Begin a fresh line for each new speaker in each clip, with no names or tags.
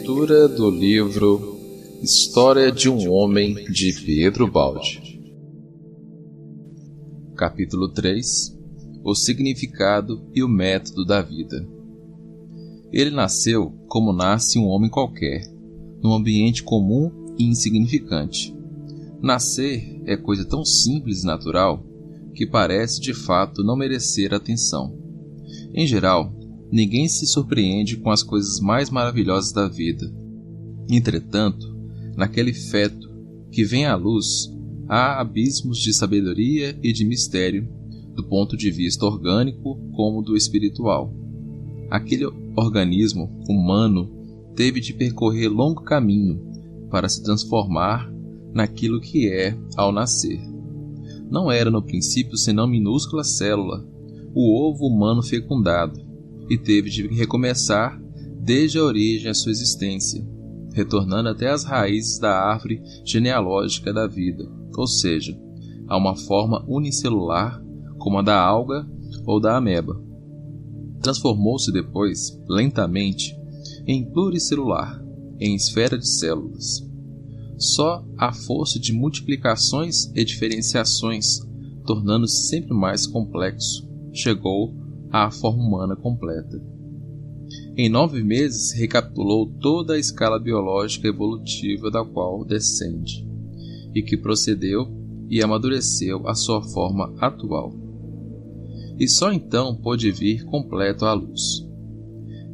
Leitura do livro História de um Homem, de Pietro Baldi. Capítulo 3. O significado e o método da vida. Ele nasceu como nasce um homem qualquer, num ambiente comum e insignificante. Nascer é coisa tão simples e natural que parece de fato não merecer atenção. Em geral, ninguém se surpreende com as coisas mais maravilhosas da vida. Entretanto, naquele feto que vem à luz, há abismos de sabedoria e de mistério, do ponto de vista orgânico como do espiritual. Aquele organismo humano teve de percorrer longo caminho para se transformar naquilo que é ao nascer. Não era no princípio senão minúscula célula, o ovo humano fecundado, e teve de recomeçar desde a origem a sua existência, retornando até as raízes da árvore genealógica da vida, ou seja, a uma forma unicelular como a da alga ou da ameba. Transformou-se depois, lentamente, em pluricelular, em esfera de células. Só a força de multiplicações e diferenciações, tornando-se sempre mais complexo, chegou à forma humana completa. Em 9 meses, recapitulou toda a escala biológica evolutiva da qual descende, e que procedeu e amadureceu a sua forma atual. E só então pôde vir completo à luz.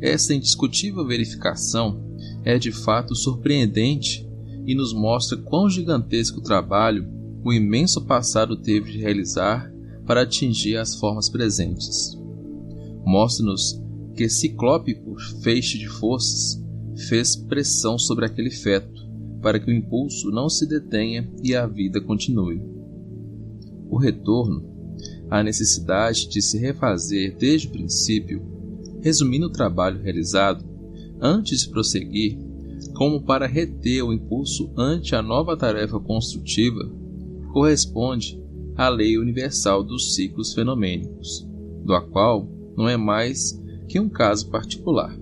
Esta indiscutível verificação é de fato surpreendente e nos mostra quão gigantesco trabalho o imenso passado teve de realizar para atingir as formas presentes. Mostra-nos que ciclópico feixe de forças fez pressão sobre aquele feto para que o impulso não se detenha e a vida continue. O retorno, a necessidade de se refazer desde o princípio, resumindo o trabalho realizado, antes de prosseguir, como para reter o impulso ante a nova tarefa construtiva, corresponde à lei universal dos ciclos fenomênicos, do qual não é mais que um caso particular.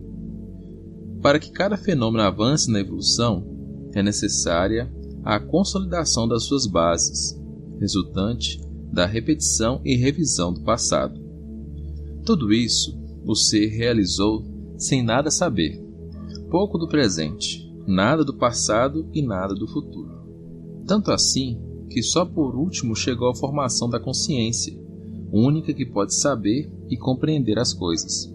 Para que cada fenômeno avance na evolução, é necessária a consolidação das suas bases, resultante da repetição e revisão do passado. Tudo isso o ser realizou sem nada saber, pouco do presente, nada do passado e nada do futuro. Tanto assim que só por último chegou à formação da consciência, única que pode saber e compreender as coisas.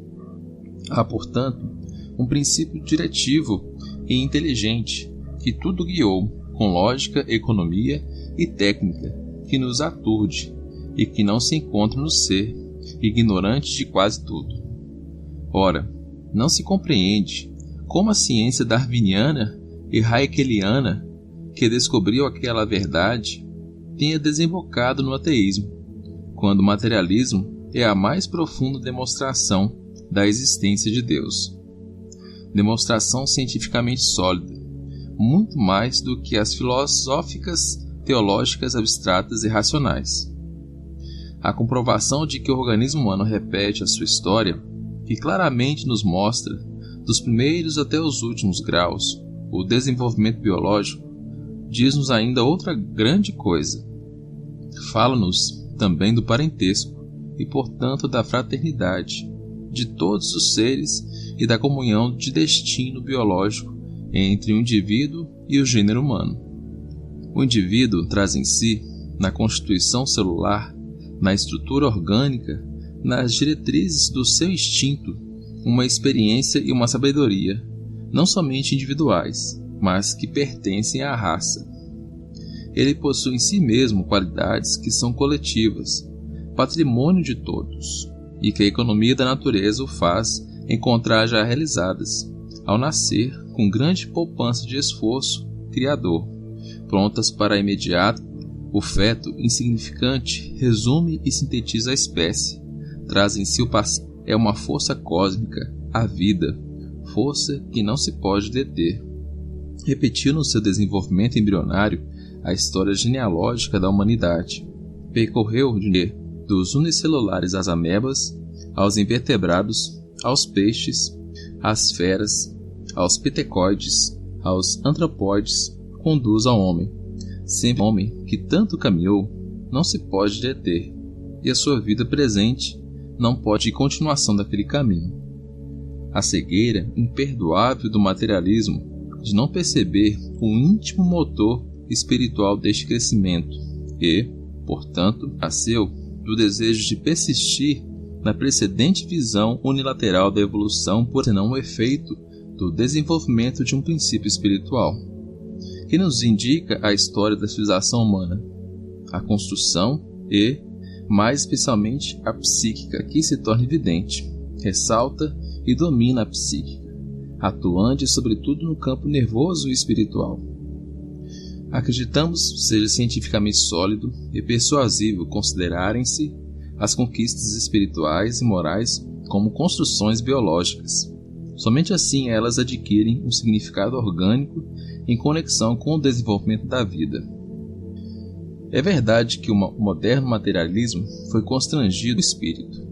Há, portanto, um princípio diretivo e inteligente que tudo guiou com lógica, economia e técnica que nos aturde e que não se encontra no ser, ignorante de quase tudo. Ora, não se compreende como a ciência darwiniana e haeceliana, que descobriu aquela verdade, tenha desembocado no ateísmo, quando o materialismo é a mais profunda demonstração da existência de Deus. Demonstração cientificamente sólida, muito mais do que as filosóficas, teológicas, abstratas e racionais. A comprovação de que o organismo humano repete a sua história, que claramente nos mostra, dos primeiros até os últimos graus, o desenvolvimento biológico, diz-nos ainda outra grande coisa. Fala-nos também do parentesco e, portanto, da fraternidade de todos os seres e da comunhão de destino biológico entre o indivíduo e o gênero humano. O indivíduo traz em si, na constituição celular, na estrutura orgânica, nas diretrizes do seu instinto, uma experiência e uma sabedoria, não somente individuais, mas que pertencem à raça. Ele possui em si mesmo qualidades que são coletivas, patrimônio de todos, e que a economia da natureza o faz encontrar já realizadas, ao nascer com grande poupança de esforço criador, prontas para imediato. O feto insignificante resume e sintetiza a espécie, traz em si o passado. É uma força cósmica, a vida, força que não se pode deter. Repetiu no seu desenvolvimento embrionário a história genealógica da humanidade. Percorreu dos unicelulares às amebas, aos invertebrados, aos peixes, às feras, aos ptecoides, aos antropóides, conduz ao homem. Sempre o homem que tanto caminhou não se pode deter, e a sua vida presente não pode ir continuação daquele caminho. A cegueira imperdoável do materialismo de não perceber o íntimo motor espiritual deste crescimento e, portanto, nasceu do desejo de persistir na precedente visão unilateral da evolução, por senão o efeito do desenvolvimento de um princípio espiritual, que nos indica a história da civilização humana, a construção e, mais especialmente, a psíquica, que se torna evidente, ressalta e domina a psíquica, atuante sobretudo no campo nervoso e espiritual. Acreditamos seja cientificamente sólido e persuasivo considerarem-se as conquistas espirituais e morais como construções biológicas. Somente assim elas adquirem um significado orgânico em conexão com o desenvolvimento da vida. É verdade que o moderno materialismo foi constrangido do espírito.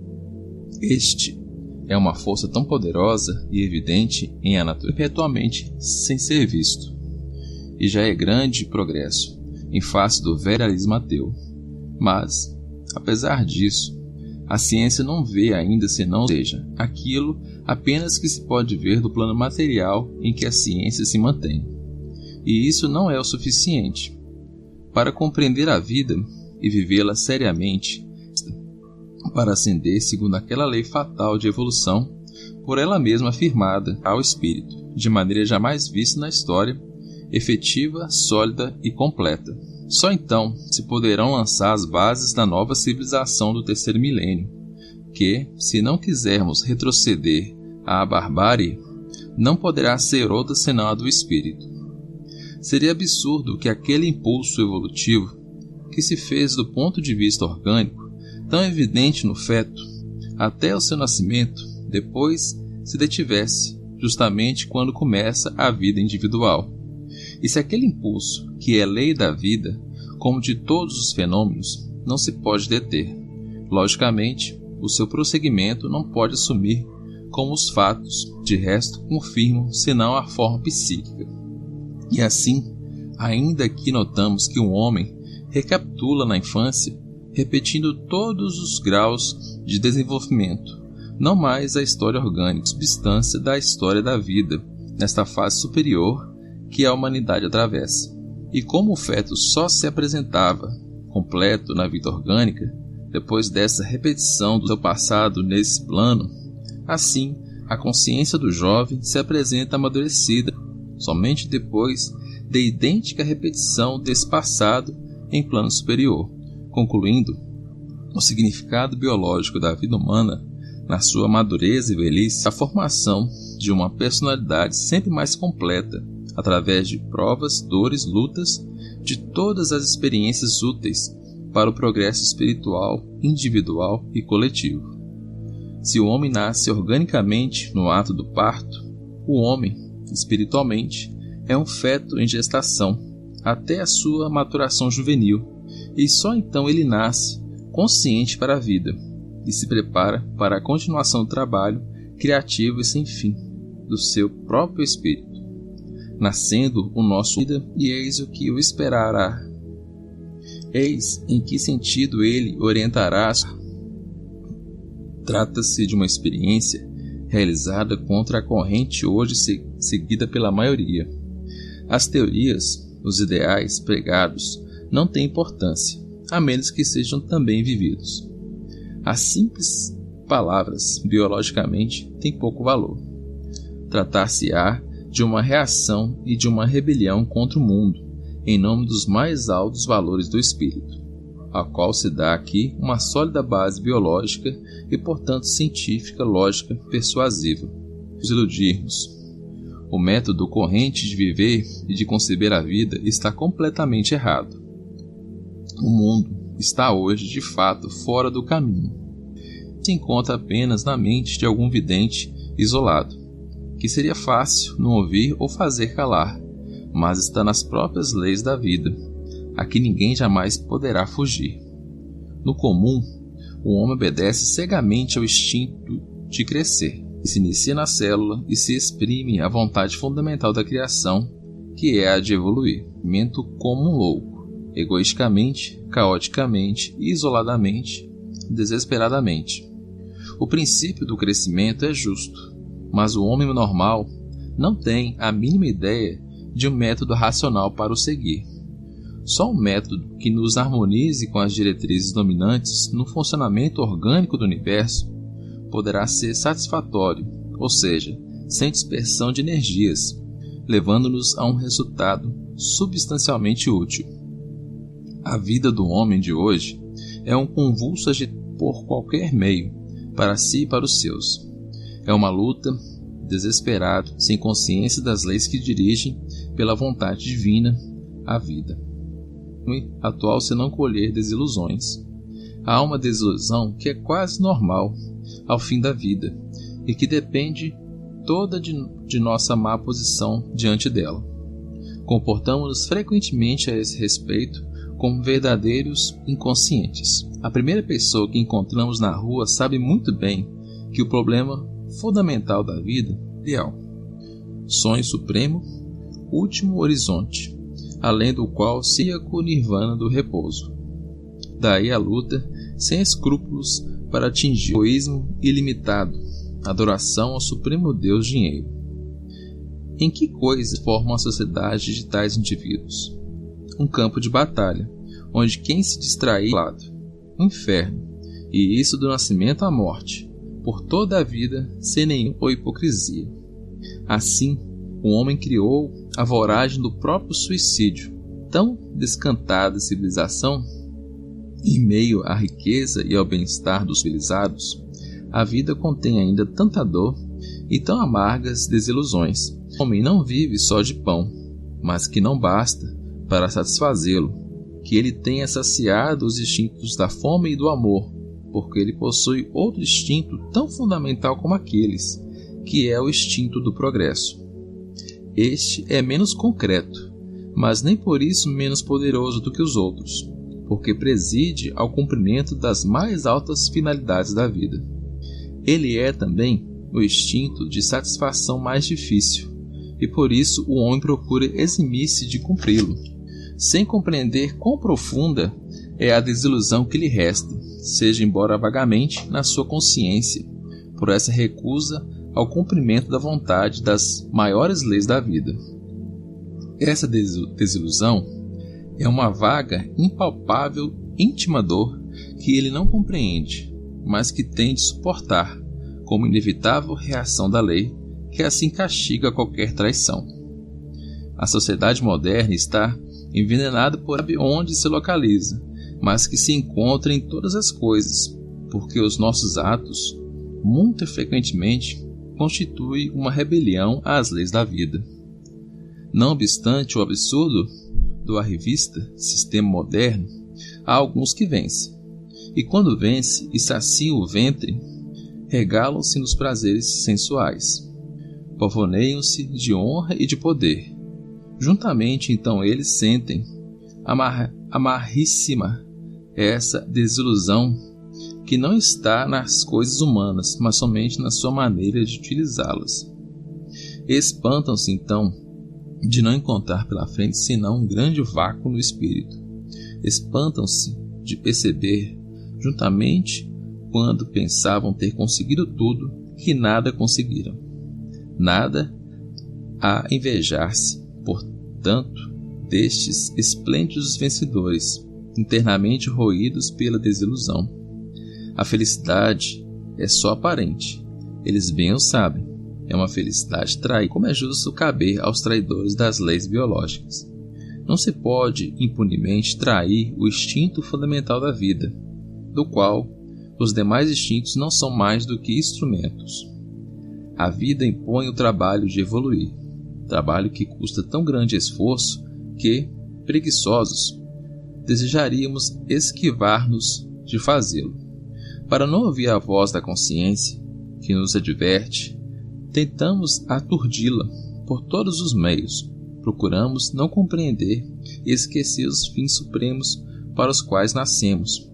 Este é uma força tão poderosa e evidente em a natureza, perpetuamente sem ser visto, e já é grande progresso em face do verialismo ateu. Mas, apesar disso, a ciência não vê ainda senão seja aquilo apenas que se pode ver do plano material em que a ciência se mantém. E isso não é o suficiente. Para compreender a vida e vivê-la seriamente, para ascender segundo aquela lei fatal de evolução, por ela mesma afirmada ao espírito, de maneira jamais vista na história, efetiva, sólida e completa. Só então se poderão lançar as bases da nova civilização do terceiro milênio, que, se não quisermos retroceder à barbárie, não poderá ser outra senão a do espírito. Seria absurdo que aquele impulso evolutivo, que se fez do ponto de vista orgânico, tão evidente no feto, até o seu nascimento, depois se detivesse, justamente quando começa a vida individual. E se aquele impulso, que é lei da vida, como de todos os fenômenos, não se pode deter, logicamente, o seu prosseguimento não pode assumir como os fatos, de resto, confirmam, senão a forma psíquica. E assim, ainda que notamos que um homem recapitula na infância, repetindo todos os graus de desenvolvimento, não mais a história orgânica, substância da história da vida, nesta fase superior que a humanidade atravessa. E como o feto só se apresentava completo na vida orgânica, depois dessa repetição do seu passado nesse plano, assim a consciência do jovem se apresenta amadurecida somente depois da idêntica repetição desse passado em plano superior, concluindo o significado biológico da vida humana na sua madureza e velhice, a formação de uma personalidade sempre mais completa, através de provas, dores, lutas, de todas as experiências úteis para o progresso espiritual, individual e coletivo. Se o homem nasce organicamente no ato do parto, o homem, espiritualmente, é um feto em gestação, até a sua maturação juvenil, e só então ele nasce consciente para a vida e se prepara para a continuação do trabalho criativo e sem fim do seu próprio espírito, nascendo o nosso vida, e eis o que o esperará. Eis em que sentido ele orientará. Trata-se de uma experiência realizada contra a corrente hoje seguida pela maioria. As teorias, os ideais pregados não têm importância, a menos que sejam também vividos. As simples palavras, biologicamente, têm pouco valor. Tratar-se-á de uma reação e de uma rebelião contra o mundo, em nome dos mais altos valores do espírito, ao qual se dá aqui uma sólida base biológica e, portanto, científica, lógica, persuasiva. Nos iludirmos. O método corrente de viver e de conceber a vida está completamente errado. O mundo está hoje, de fato, fora do caminho. Se encontra apenas na mente de algum vidente isolado, que seria fácil não ouvir ou fazer calar, mas está nas próprias leis da vida, a que ninguém jamais poderá fugir. No comum, o homem obedece cegamente ao instinto de crescer, se inicia na célula e se exprime a vontade fundamental da criação, que é a de evoluir, movimento como um louco, egoisticamente, caoticamente, isoladamente, desesperadamente. O princípio do crescimento é justo, mas o homem normal não tem a mínima ideia de um método racional para o seguir. Só um método que nos harmonize com as diretrizes dominantes no funcionamento orgânico do universo poderá ser satisfatório, ou seja, sem dispersão de energias, levando-nos a um resultado substancialmente útil. A vida do homem de hoje é um convulso agito por qualquer meio, para si e para os seus. É uma luta desesperada, sem consciência das leis que dirigem, pela vontade divina, a vida. Atual se não colher desilusões. Há uma desilusão que é quase normal ao fim da vida e que depende toda de nossa má posição diante dela. Comportamos-nos frequentemente a esse respeito como verdadeiros inconscientes. A primeira pessoa que encontramos na rua sabe muito bem que o problema fundamental da vida é real. Sonho supremo, último horizonte, além do qual se o nirvana do repouso. Daí a luta sem escrúpulos para atingir o egoísmo ilimitado, adoração ao supremo Deus dinheiro. Em que coisa forma a sociedade de tais indivíduos? Um campo de batalha, onde quem se distrair é lado, um inferno, e isso do nascimento à morte, por toda a vida, sem nenhuma hipocrisia. Assim, o homem criou a voragem do próprio suicídio, tão descantada civilização. Em meio à riqueza e ao bem-estar dos civilizados, a vida contém ainda tanta dor e tão amargas desilusões. O homem não vive só de pão, mas que não basta para satisfazê-lo, que ele tenha saciado os instintos da fome e do amor, porque ele possui outro instinto tão fundamental como aqueles, que é o instinto do progresso. Este é menos concreto, mas nem por isso menos poderoso do que os outros, porque preside ao cumprimento das mais altas finalidades da vida. Ele é também o instinto de satisfação mais difícil, e por isso o homem procura eximir-se de cumpri-lo, sem compreender quão profunda é a desilusão que lhe resta, seja embora vagamente na sua consciência, por essa recusa ao cumprimento da vontade das maiores leis da vida. Essa desilusão é uma vaga, impalpável, íntima dor que ele não compreende, mas que tem de suportar, como inevitável reação da lei, que assim castiga qualquer traição. A sociedade moderna está envenenada por onde se localiza, mas que se encontra em todas as coisas, porque os nossos atos, muito frequentemente, constituem uma rebelião às leis da vida. Não obstante o absurdo do arrivista sistema moderno, há alguns que vencem, e quando vence e saciam o ventre, regalam-se nos prazeres sensuais, pavoneiam-se de honra e de poder. Juntamente então eles sentem amarríssima essa desilusão que não está nas coisas humanas, mas somente na sua maneira de utilizá-las. Espantam-se então de não encontrar pela frente senão um grande vácuo no espírito. Espantam-se de perceber, juntamente quando pensavam ter conseguido tudo, que nada conseguiram. Nada a invejar-se, portanto, destes esplêndidos vencedores, internamente roídos pela desilusão. A felicidade é só aparente, eles bem o sabem. É uma felicidade traída, como é justo caber aos traidores das leis biológicas. Não se pode impunemente trair o instinto fundamental da vida, do qual os demais instintos não são mais do que instrumentos. A vida impõe o trabalho de evoluir, trabalho que custa tão grande esforço que, preguiçosos, desejaríamos esquivar-nos de fazê-lo. Para não ouvir a voz da consciência, que nos adverte, tentamos aturdi-la por todos os meios, procuramos não compreender e esquecer os fins supremos para os quais nascemos,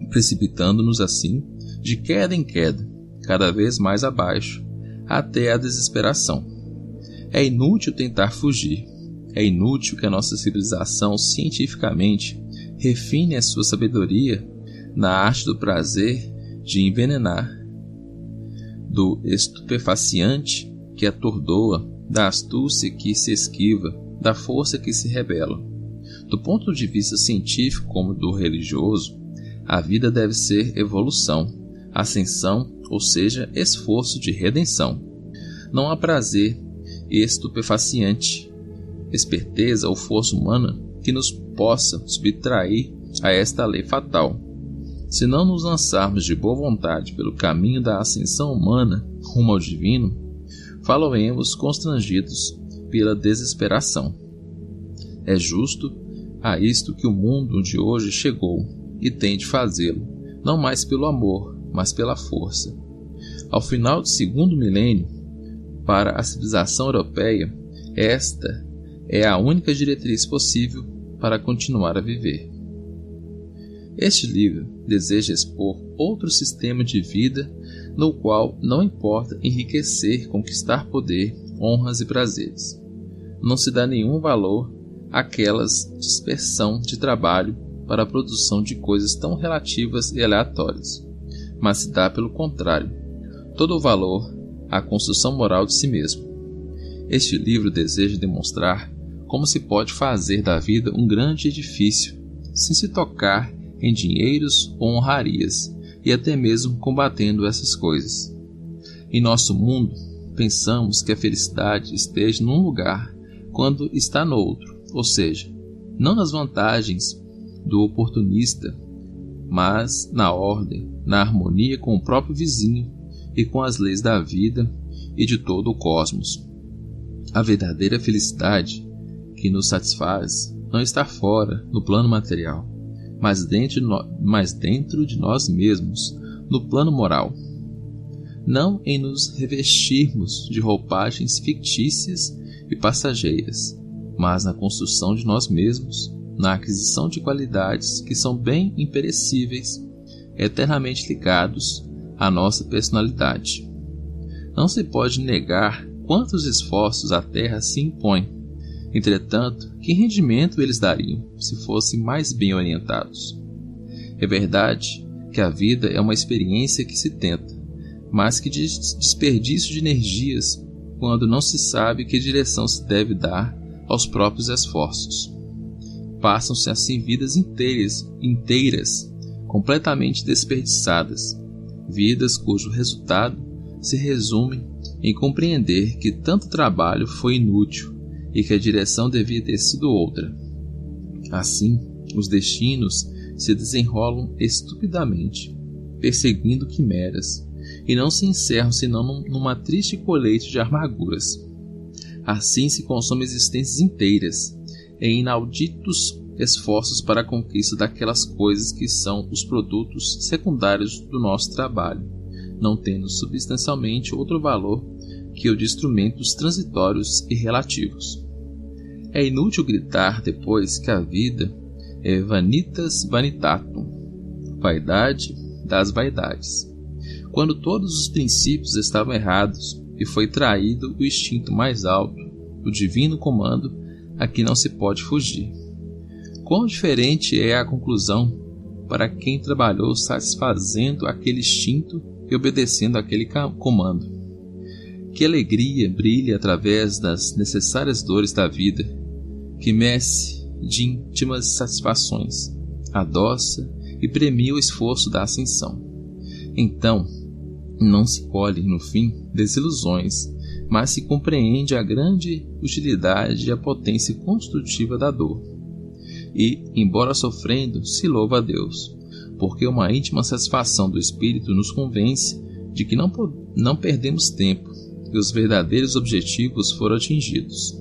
precipitando-nos assim, de queda em queda, cada vez mais abaixo, até a desesperação. É inútil tentar fugir. É inútil que a nossa civilização cientificamente refine a sua sabedoria na arte do prazer de envenenar, do estupefaciente que atordoa, da astúcia que se esquiva, da força que se rebela. Do ponto de vista científico como do religioso, a vida deve ser evolução, ascensão, ou seja, esforço de redenção. Não há prazer estupefaciente, esperteza ou força humana que nos possa subtrair a esta lei fatal. Se não nos lançarmos de boa vontade pelo caminho da ascensão humana rumo ao divino, faloemos constrangidos pela desesperação. É justo a isto que o mundo de hoje chegou e tem de fazê-lo, não mais pelo amor, mas pela força. Ao final do segundo milênio, para a civilização europeia, esta é a única diretriz possível para continuar a viver. Este livro deseja expor outro sistema de vida no qual não importa enriquecer, conquistar poder, honras e prazeres. Não se dá nenhum valor àquelas dispersão de trabalho para a produção de coisas tão relativas e aleatórias, mas se dá, pelo contrário, todo o valor à construção moral de si mesmo. Este livro deseja demonstrar como se pode fazer da vida um grande edifício, sem se tocar em dinheiros ou honrarias, e até mesmo combatendo essas coisas. Em nosso mundo, pensamos que a felicidade esteja num lugar quando está no outro, ou seja, não nas vantagens do oportunista, mas na ordem, na harmonia com o próprio vizinho e com as leis da vida e de todo o cosmos. A verdadeira felicidade que nos satisfaz não está fora, no plano material, mas dentro de nós mesmos, no plano moral. Não em nos revestirmos de roupagens fictícias e passageiras, mas na construção de nós mesmos, na aquisição de qualidades que são bem imperecíveis, eternamente ligados à nossa personalidade. Não se pode negar quantos esforços a Terra se impõe. Entretanto, que rendimento eles dariam se fossem mais bem orientados? É verdade que a vida é uma experiência que se tenta, mas que desperdício de energias quando não se sabe que direção se deve dar aos próprios esforços. Passam-se assim vidas inteiras, completamente desperdiçadas, vidas cujo resultado se resume em compreender que tanto trabalho foi inútil e que a direção devia ter sido outra. Assim, os destinos se desenrolam estupidamente, perseguindo quimeras, e não se encerram senão numa triste colheita de amarguras. Assim se consomem existências inteiras, em inauditos esforços para a conquista daquelas coisas que são os produtos secundários do nosso trabalho, não tendo substancialmente outro valor que o de instrumentos transitórios e relativos. É inútil gritar depois que a vida é vanitas vanitatum, vaidade das vaidades, quando todos os princípios estavam errados e foi traído o instinto mais alto, o divino comando a que não se pode fugir. Quão diferente é a conclusão para quem trabalhou satisfazendo aquele instinto e obedecendo aquele comando. Que alegria brilha através das necessárias dores da vida, que mece de íntimas satisfações, adoça e premia o esforço da ascensão. Então, não se colhe, no fim, desilusões, mas se compreende a grande utilidade e a potência construtiva da dor. E, embora sofrendo, se louva a Deus, porque uma íntima satisfação do espírito nos convence de que não perdemos tempo e os verdadeiros objetivos foram atingidos.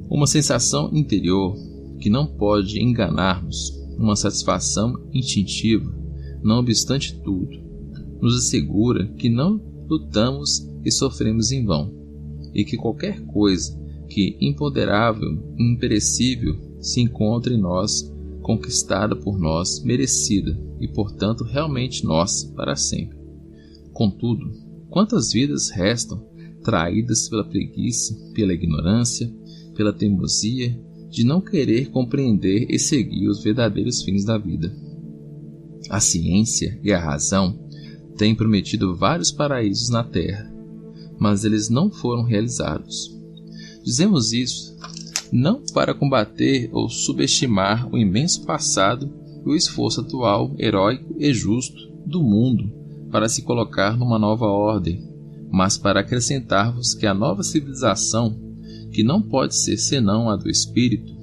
Uma sensação interior que não pode enganar-nos, uma satisfação instintiva, não obstante tudo, nos assegura que não lutamos e sofremos em vão, e que qualquer coisa que imponderável e imperecível se encontra em nós, conquistada por nós, merecida e, portanto, realmente nossa para sempre. Contudo, Quantas vidas restam traídas pela preguiça, pela ignorância, pela teimosia de não querer compreender e seguir os verdadeiros fins da vida? A ciência e a razão têm prometido vários paraísos na Terra, mas eles não foram realizados. Dizemos isso não para combater ou subestimar o imenso passado e o esforço atual, heróico e justo do mundo para se colocar numa nova ordem, mas para acrescentar-vos que a nova civilização, que não pode ser senão a do espírito,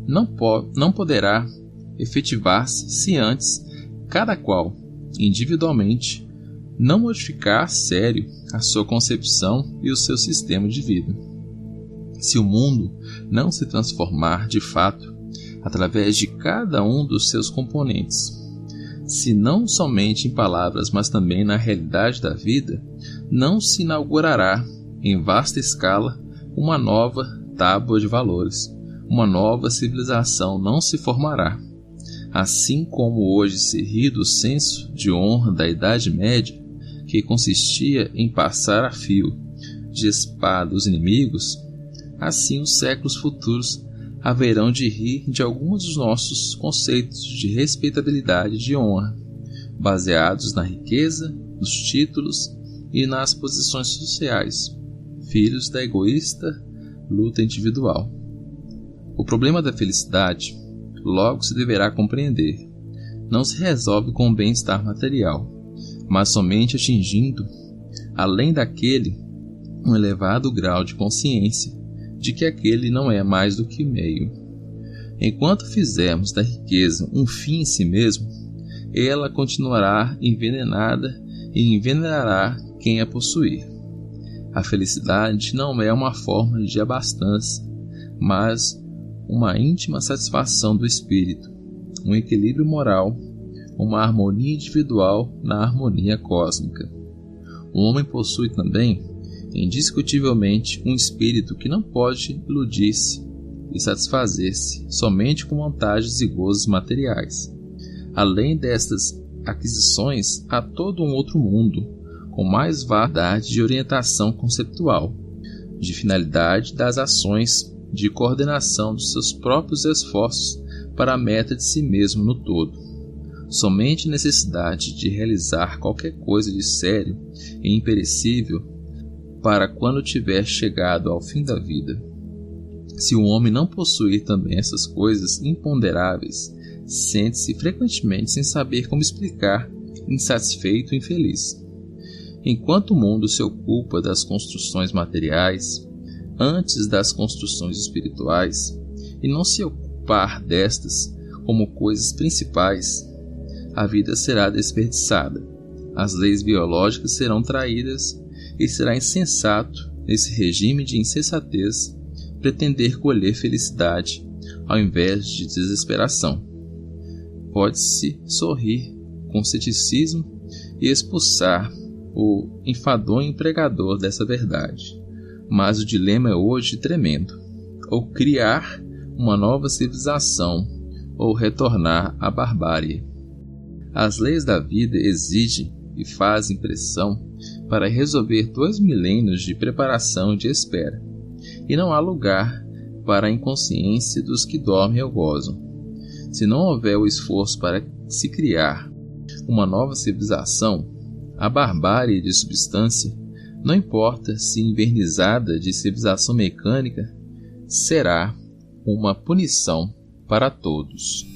não poderá efetivar-se se antes cada qual, individualmente, não modificar a sério a sua concepção e o seu sistema de vida. Se o mundo não se transformar de fato através de cada um dos seus componentes, se não somente em palavras, mas também na realidade da vida, não se inaugurará em vasta escala uma nova tábua de valores, uma nova civilização não se formará. Assim como hoje se ri do senso de honra da Idade Média, que consistia em passar a fio de espada os inimigos, assim os séculos futuros haverão de rir de alguns dos nossos conceitos de respeitabilidade e de honra, baseados na riqueza, nos títulos e nas posições sociais, filhos da egoísta luta individual. O problema da felicidade, logo se deverá compreender, não se resolve com o bem-estar material, mas somente atingindo, além daquele, um elevado grau de consciência de que aquele não é mais do que meio. Enquanto fizermos da riqueza um fim em si mesmo, ela continuará envenenada e envenenará quem a possuir. A felicidade não é uma forma de abastança, mas uma íntima satisfação do espírito, um equilíbrio moral, uma harmonia individual na harmonia cósmica. O homem possui também, indiscutivelmente, um espírito que não pode iludir-se e satisfazer-se somente com vantagens e gozos materiais. Além destas aquisições, há todo um outro mundo, com mais variedade de orientação conceptual, de finalidade das ações, de coordenação dos seus próprios esforços para a meta de si mesmo no todo. Somente necessidade de realizar qualquer coisa de sério e imperecível para quando tiver chegado ao fim da vida. Se o homem não possuir também essas coisas imponderáveis, sente-se frequentemente sem saber como explicar, insatisfeito e infeliz. Enquanto o mundo se ocupa das construções materiais, antes das construções espirituais, e não se ocupar destas como coisas principais, a vida será desperdiçada, as leis biológicas serão traídas e será insensato, nesse regime de insensatez, pretender colher felicidade ao invés de desesperação. Pode-se sorrir com ceticismo e expulsar o enfadonho pregador dessa verdade, mas o dilema é hoje tremendo: ou criar uma nova civilização, ou retornar à barbárie. As leis da vida exigem e fazem pressão para resolver 2 milênios de preparação e de espera, e não há lugar para a inconsciência dos que dormem ou gozam. Se não houver o esforço para se criar uma nova civilização, a barbárie de substância, não importa se invernizada de civilização mecânica, será uma punição para todos.